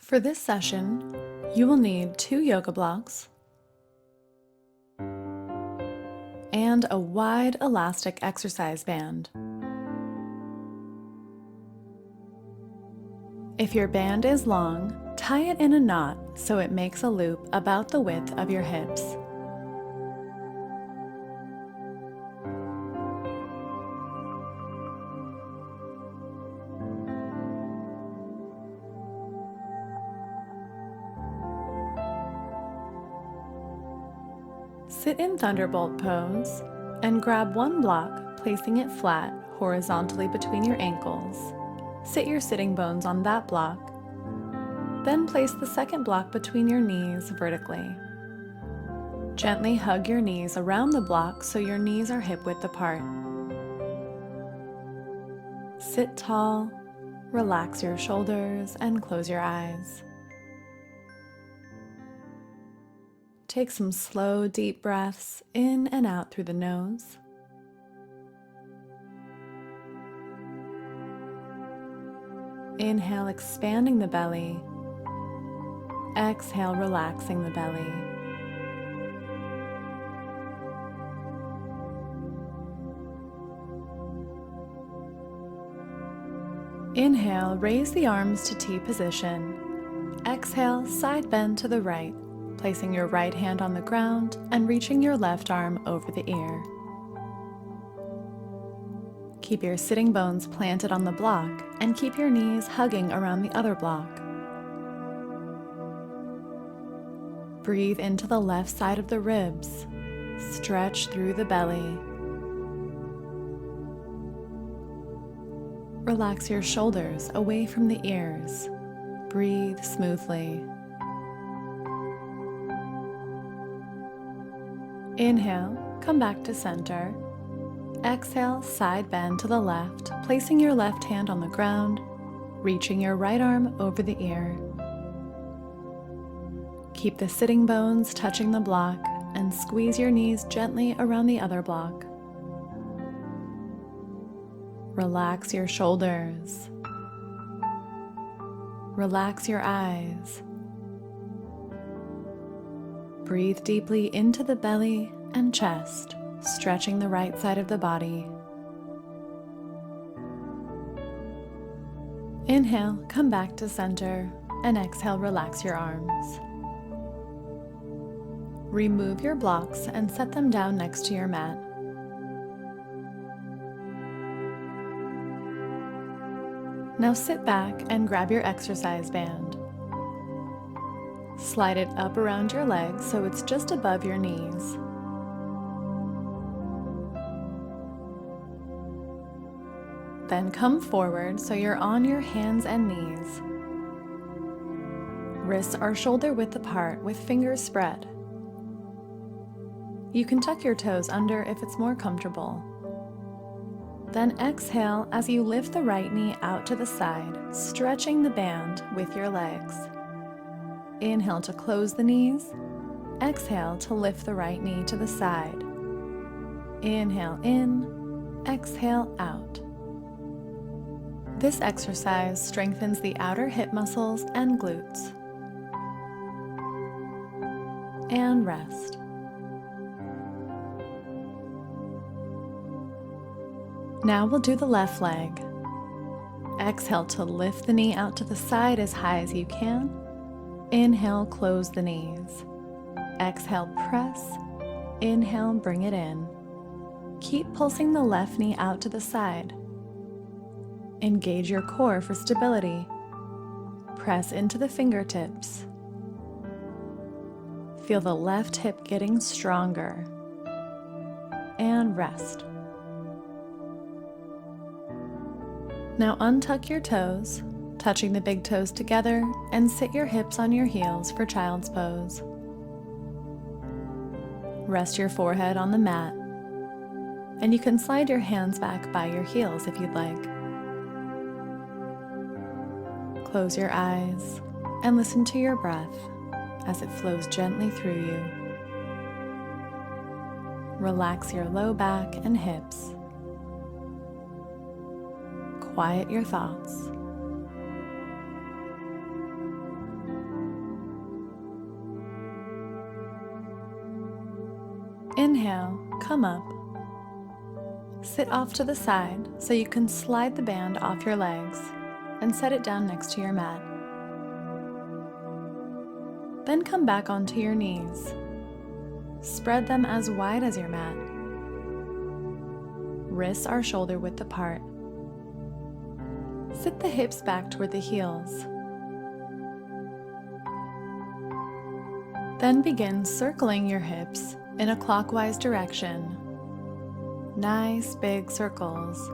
For this session, you will need 2 yoga blocks and a wide elastic exercise band. If your band is long, tie it in a knot so it makes a loop about the width of your hips. Sit in Thunderbolt Pose and grab one block, placing it flat horizontally between your ankles. Sit your sitting bones on that block. Then place the second block between your knees vertically. Gently hug your knees around the block so your knees are hip-width apart. Sit tall, relax your shoulders, and close your eyes. Take some slow, deep breaths in and out through the nose. Inhale, expanding the belly. Exhale, relaxing the belly. Inhale, raise the arms to T position. Exhale, side bend to the right, placing your right hand on the ground and reaching your left arm over the ear. Keep your sitting bones planted on the block and keep your knees hugging around the other block. Breathe into the left side of the ribs. Stretch through the belly. Relax your shoulders away from the ears. Breathe smoothly. Inhale, come back to center. Exhale, side bend to the left, placing your left hand on the ground, reaching your right arm over the ear. Keep the sitting bones touching the block and squeeze your knees gently around the other block. Relax your shoulders. Relax your eyes. Breathe deeply into the belly and chest, stretching the right side of the body. Inhale, come back to center, and exhale, relax your arms. Remove your blocks and set them down next to your mat. Now sit back and grab your exercise band. Slide it up around your legs so it's just above your knees. Then come forward so you're on your hands and knees. Wrists are shoulder width apart with fingers spread. You can tuck your toes under if it's more comfortable. Then exhale as you lift the right knee out to the side, stretching the band with your legs. Inhale to close the knees. Exhale to lift the right knee to the side. Inhale in, exhale out. This exercise strengthens the outer hip muscles and glutes. And rest. Now we'll do the left leg. Exhale to lift the knee out to the side as high as you can. Inhale, close the knees. Exhale, press. Inhale, bring it in. Keep pulsing the left knee out to the side. Engage your core for stability. Press into the fingertips. Feel the left hip getting stronger. And rest. Now untuck your toes, touching the big toes together, and sit your hips on your heels for child's pose. Rest your forehead on the mat, and you can slide your hands back by your heels if you'd like. Close your eyes and listen to your breath as it flows gently through you. Relax your low back and hips. Quiet your thoughts. inhale, come up. Sit off to the side so you can slide the band off your legs and set it down next to your mat. Then come back onto your knees. Spread them as wide as your mat. Wrists are shoulder width apart. Sit the hips back toward the heels. Then begin circling your hips in a clockwise direction. Nice big circles.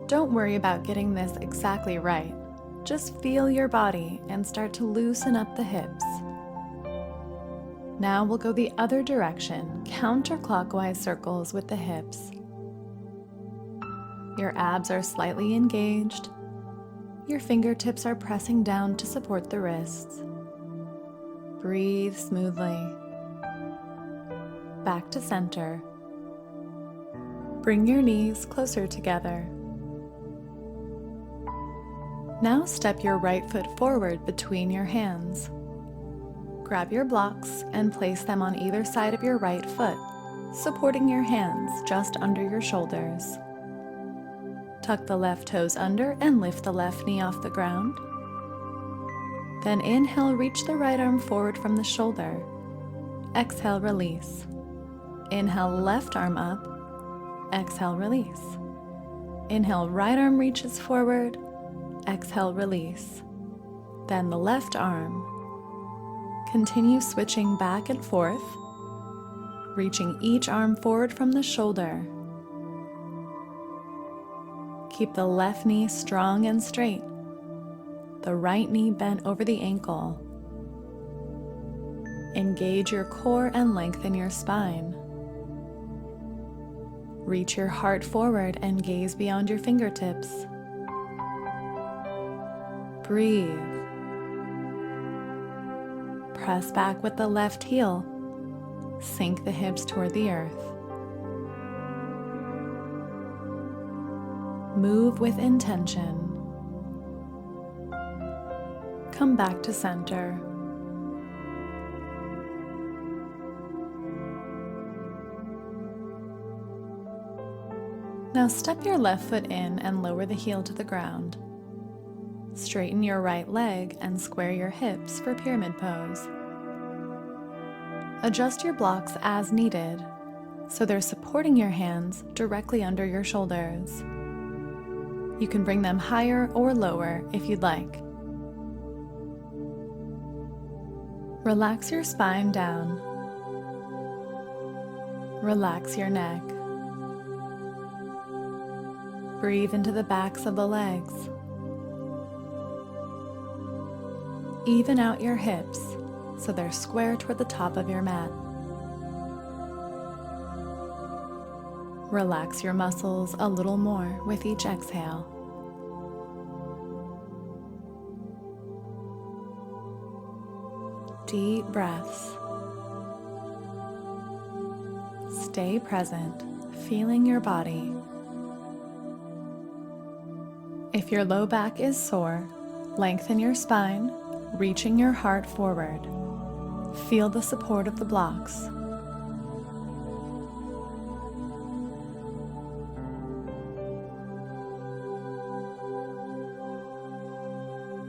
Don't worry about getting this exactly right. Just feel your body and start to loosen up the hips. Now we'll go the other direction, counterclockwise circles with the hips. Your abs are slightly engaged. Your fingertips are pressing down to support the wrists. Breathe smoothly. Back to center. Bring your knees closer together. Now step your right foot forward between your hands. Grab your blocks and place them on either side of your right foot, supporting your hands just under your shoulders. Tuck the left toes under and lift the left knee off the ground. Then inhale, reach the right arm forward from the shoulder. Exhale, release. Inhale, left arm up. Exhale, release. Inhale, right arm reaches forward. Exhale, release. Then the left arm. Continue switching back and forth, reaching each arm forward from the shoulder. Keep the left knee strong and straight, the right knee bent over the ankle. Engage your core and lengthen your spine. Reach your heart forward and gaze beyond your fingertips. Breathe. Press back with the left heel. Sink the hips toward the earth. Move with intention. Come back to center. Now step your left foot in and lower the heel to the ground. Straighten your right leg and square your hips for pyramid pose. Adjust your blocks as needed, so they're supporting your hands directly under your shoulders. You can bring them higher or lower if you'd like. Relax your spine down. Relax your neck. Breathe into the backs of the legs. Even out your hips so they're square toward the top of your mat. Relax your muscles a little more with each exhale. Deep breaths. Stay present, feeling your body. If your low back is sore, lengthen your spine, reaching your heart forward. Feel the support of the blocks.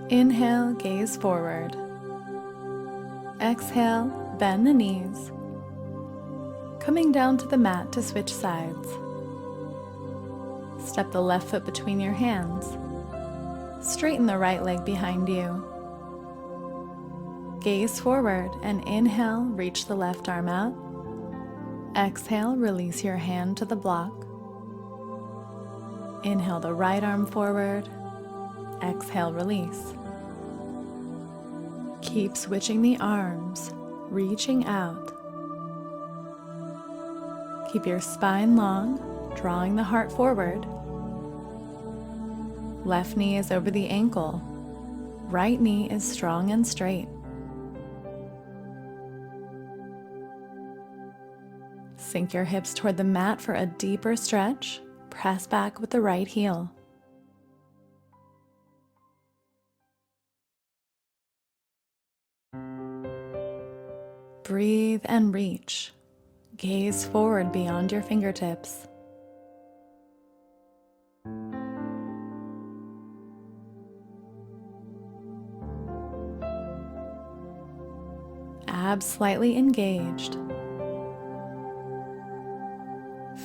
Inhale, gaze forward. Exhale, bend the knees. Coming down to the mat to switch sides. Step the left foot between your hands. Straighten the right leg behind you. Gaze forward and inhale, reach the left arm out. Exhale, release your hand to the block. Inhale the right arm forward. Exhale, release. Keep switching the arms, reaching out. Keep your spine long, drawing the heart forward. Left knee is over the ankle. Right knee is strong and straight. Sink your hips toward the mat for a deeper stretch. Press back with the right heel. Breathe and reach. Gaze forward beyond your fingertips. Abs slightly engaged.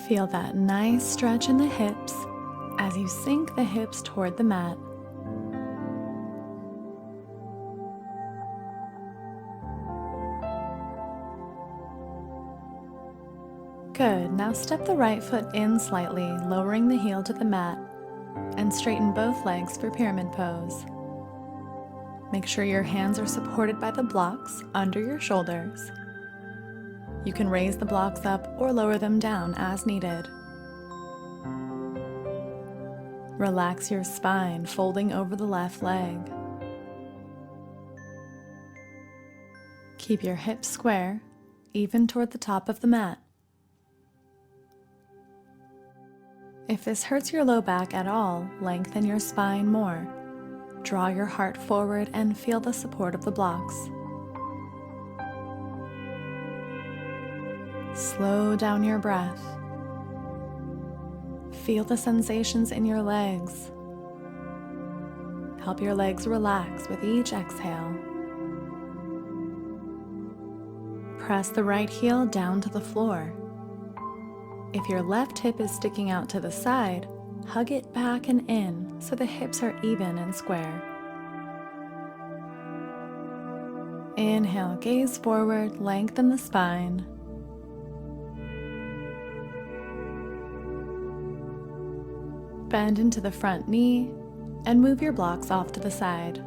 Feel that nice stretch in the hips as you sink the hips toward the mat. Good. Now step the right foot in slightly, lowering the heel to the mat, and straighten both legs for pyramid pose. Make sure your hands are supported by the blocks under your shoulders. You can raise the blocks up or lower them down as needed. Relax your spine, folding over the left leg. Keep your hips square, even toward the top of the mat. If this hurts your low back at all, lengthen your spine more. Draw your heart forward and feel the support of the blocks. Slow down your breath. Feel the sensations in your legs. Help your legs relax with each exhale. Press the right heel down to the floor. If your left hip is sticking out to the side, hug it back and in so the hips are even and square. Inhale, gaze forward, lengthen the spine. Bend into the front knee and move your blocks off to the side.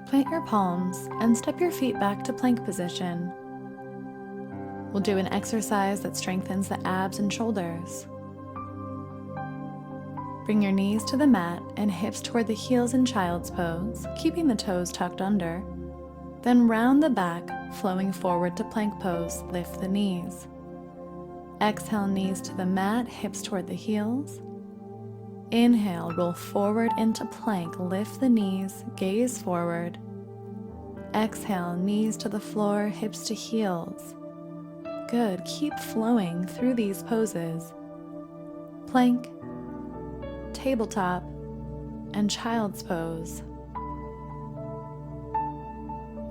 Plant your palms and step your feet back to plank position. We'll do an exercise that strengthens the abs and shoulders. Bring your knees to the mat and hips toward the heels in child's pose, keeping the toes tucked under. Then round the back, flowing forward to plank pose, lift the knees. Exhale, knees to the mat, hips toward the heels. Inhale, roll forward into plank, lift the knees, gaze forward. Exhale, knees to the floor, hips to heels. Good, keep flowing through these poses. Plank, tabletop, and child's pose.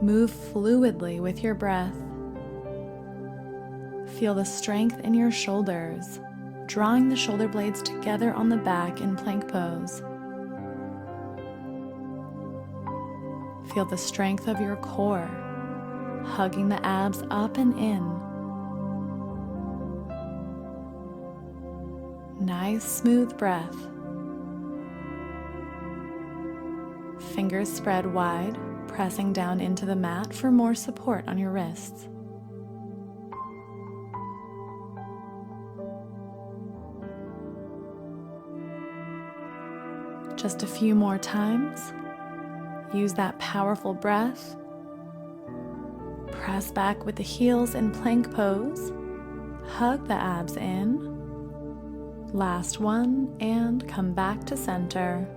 Move fluidly with your breath. Feel the strength in your shoulders, drawing the shoulder blades together on the back in plank pose. Feel the strength of your core, hugging the abs up and in. Nice, smooth breath. Fingers spread wide, pressing down into the mat for more support on your wrists. Just a few more times. Use that powerful breath. Press back with the heels in plank pose. Hug the abs in. Last one, and come back to center.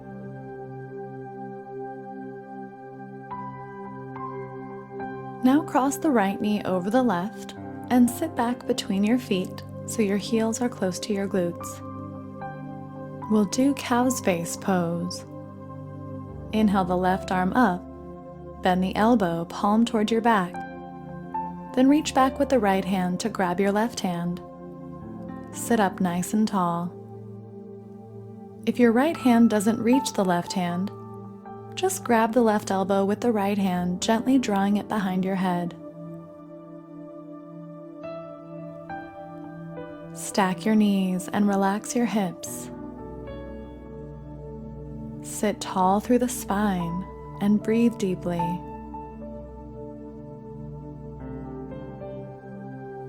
Now cross the right knee over the left and sit back between your feet so your heels are close to your glutes. We'll do cow's face pose. Inhale the left arm up, bend the elbow, palm toward your back. Then reach back with the right hand to grab your left hand. Sit up nice and tall. If your right hand doesn't reach the left hand, just grab the left elbow with the right hand, gently drawing it behind your head. Stack your knees and relax your hips. Sit tall through the spine and breathe deeply.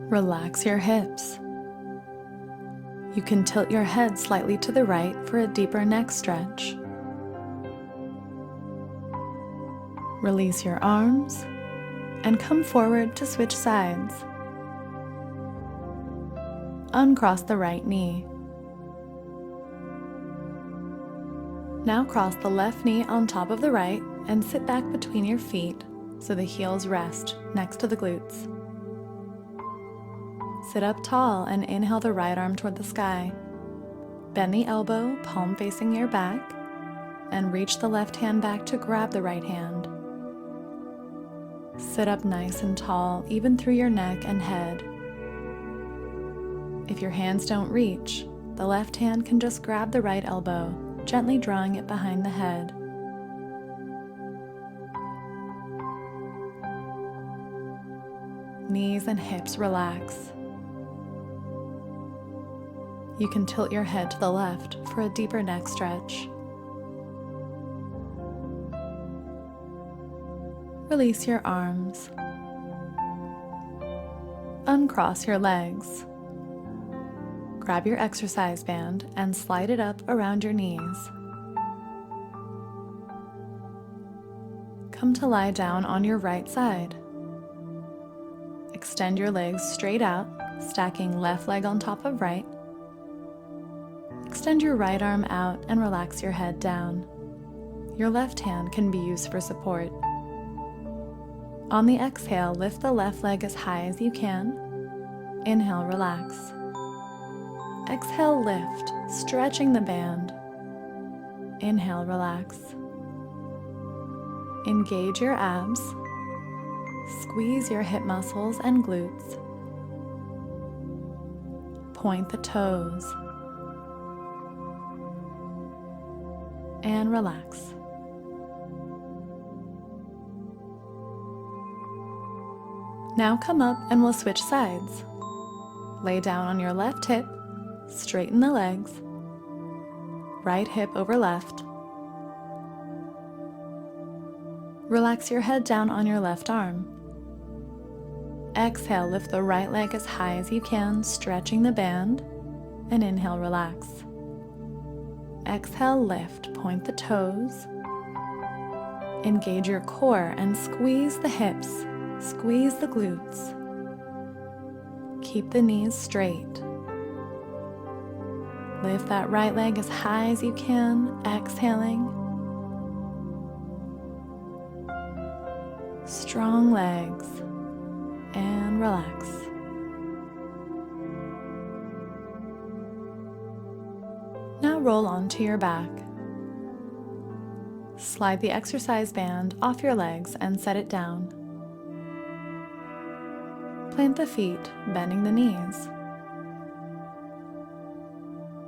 Relax your hips. You can tilt your head slightly to the right for a deeper neck stretch. Release your arms and come forward to switch sides. Uncross the right knee. Now cross the left knee on top of the right and sit back between your feet, so the heels rest next to the glutes. Sit up tall and inhale the right arm toward the sky. Bend the elbow, palm facing your back, and reach the left hand back to grab the right hand. Sit up nice and tall, even through your neck and head. If your hands don't reach, the left hand can just grab the right elbow, gently drawing it behind the head. Knees and hips relax. You can tilt your head to the left for a deeper neck stretch. Release your arms. Uncross your legs. Grab your exercise band and slide it up around your knees. Come to lie down on your right side. Extend your legs straight out, stacking left leg on top of right. Extend your right arm out and relax your head down. Your left hand can be used for support. On the exhale, lift the left leg as high as you can. Inhale, relax. Exhale, lift, stretching the band. Inhale, relax. Engage your abs. Squeeze your hip muscles and glutes. Point the toes. And relax. Now come up and we'll switch sides. Lay down on your left hip, straighten the legs, right hip over left. Relax your head down on your left arm. Exhale, lift the right leg as high as you can, stretching the band, and inhale, relax. Exhale, lift, point the toes. Engage your core and squeeze the hips. Squeeze the glutes. Keep the knees straight. Lift that right leg as high as you can, exhaling. Strong legs, and relax. Now roll onto your back. Slide the exercise band off your legs and set it down. Plant the feet, bending the knees.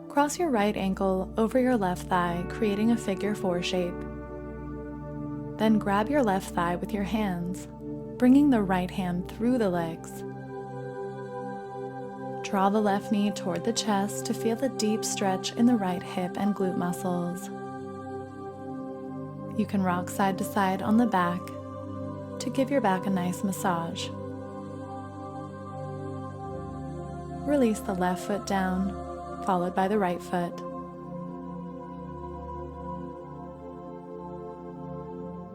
Cross your right ankle over your left thigh, creating a figure 4 shape. Then grab your left thigh with your hands, bringing the right hand through the legs. Draw the left knee toward the chest to feel the deep stretch in the right hip and glute muscles. You can rock side to side on the back to give your back a nice massage. Release the left foot down, followed by the right foot.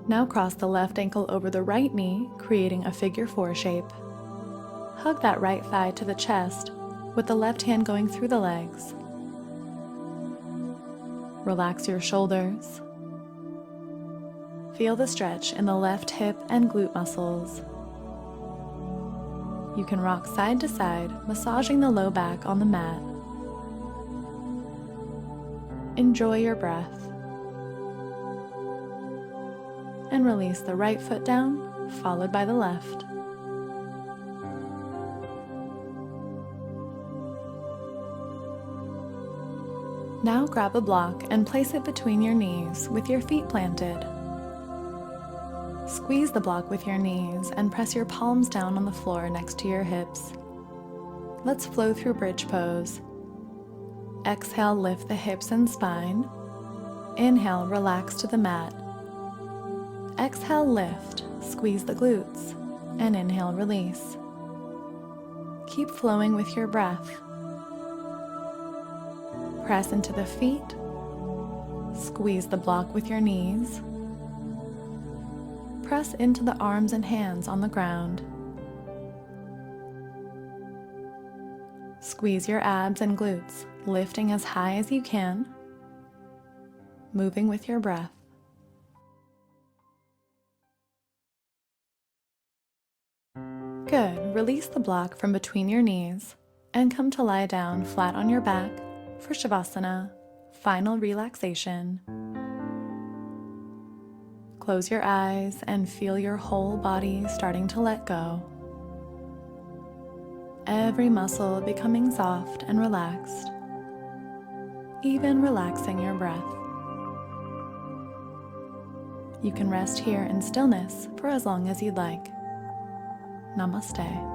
Now cross the left ankle over the right knee, creating a figure 4 shape. Hug that right thigh to the chest, with the left hand going through the legs. Relax your shoulders. Feel the stretch in the left hip and glute muscles. You can rock side to side, massaging the low back on the mat. Enjoy your breath. And release the right foot down, followed by the left. Now grab a block and place it between your knees with your feet planted. Squeeze the block with your knees and press your palms down on the floor next to your hips. Let's flow through bridge pose. Exhale, lift the hips and spine. Inhale, relax to the mat. Exhale, lift, squeeze the glutes, and inhale, release. Keep flowing with your breath. Press into the feet. Squeeze the block with your knees. Press into the arms and hands on the ground. Squeeze your abs and glutes, lifting as high as you can, moving with your breath. Good. Release the block from between your knees and come to lie down flat on your back for Shavasana, final relaxation. Close your eyes and feel your whole body starting to let go. Every muscle becoming soft and relaxed, even relaxing your breath. You can rest here in stillness for as long as you'd like. Namaste.